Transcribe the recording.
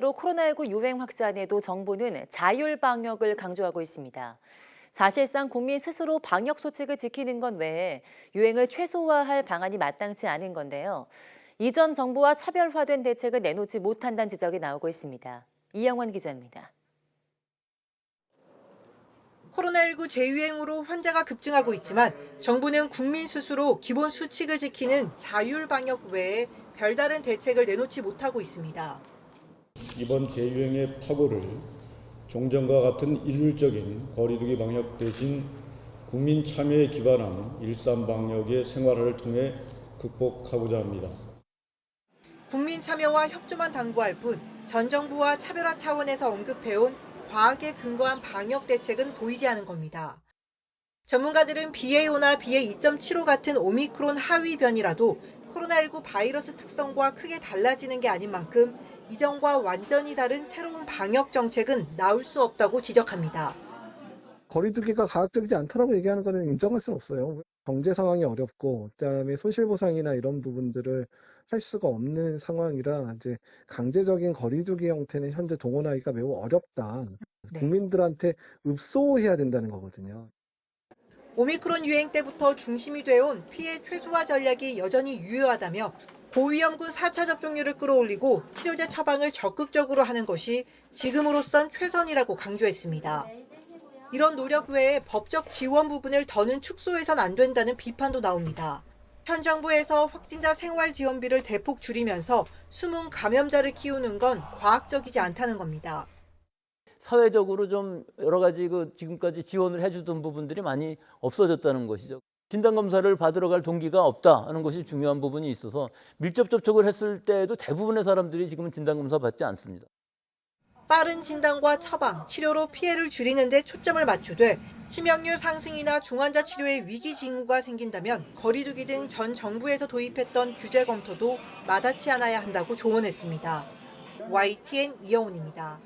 로 코로나19 유행 확산에도 정부는 자율 방역을 강조하고 있습니다. 사실상 국민 스스로 방역 수칙을 지키는 것 외에 유행을 최소화할 방안이 마땅치 않은 건데요. 이전 정부와 차별화된 대책을 내놓지 못한다는 지적이 나오고 있습니다. 이영원 기자입니다. 코로나19 재유행으로 환자가 급증하고 있지만 정부는 국민 스스로 기본 수칙을 지키는 자율 방역 외에 별다른 대책을 내놓지 못하고 있습니다. 이번 재유행의 파고를 종전과 같은 일률적인 거리두기 방역 대신 국민 참여에 기반한 일상 방역의 생활화를 통해 극복하고자 합니다. 국민 참여와 협조만 당부할 뿐 전 정부와 차별화 차원에서 언급해온 과학에 근거한 방역 대책은 보이지 않은 겁니다. 전문가들은 BA5나 BA2.75 같은 오미크론 하위 변이라도 코로나19 바이러스 특성과 크게 달라지는 게 아닌 만큼 이전과 완전히 다른 새로운 방역 정책은 나올 수 없다고 지적합니다. 거리두기가 과학적이지 않다라고 얘기하는 거는 인정할 수는 없어요. 경제 상황이 어렵고 그다음에 손실보상이나 이런 부분들을 할 수가 없는 상황이라 이제 강제적인 거리두기 형태는 현재 동원하기가 매우 어렵다. 국민들한테 읍소해야 된다는 거거든요. 오미크론 유행 때부터 중심이 되어온 피해 최소화 전략이 여전히 유효하다며 고위험군 4차 접종률을 끌어올리고 치료제 처방을 적극적으로 하는 것이 지금으로선 최선이라고 강조했습니다. 이런 노력 외에 법적 지원 부분을 더는 축소해선 안 된다는 비판도 나옵니다. 현 정부에서 확진자 생활 지원비를 대폭 줄이면서 숨은 감염자를 키우는 건 과학적이지 않다는 겁니다. 사회적으로 좀 여러 가지 지금까지 지원을 해주던 부분들이 많이 없어졌다는 것이죠. 진단검사를 받으러 갈 동기가 없다 하는 것이 중요한 부분이 있어서 밀접 접촉을 했을 때에도 대부분의 사람들이 지금은 진단검사 받지 않습니다. 빠른 진단과 처방, 치료로 피해를 줄이는 데 초점을 맞추되 치명률 상승이나 중환자 치료에 위기 징후가 생긴다면 거리두기 등 전 정부에서 도입했던 규제 검토도 마다치 않아야 한다고 조언했습니다. YTN 이영훈입니다.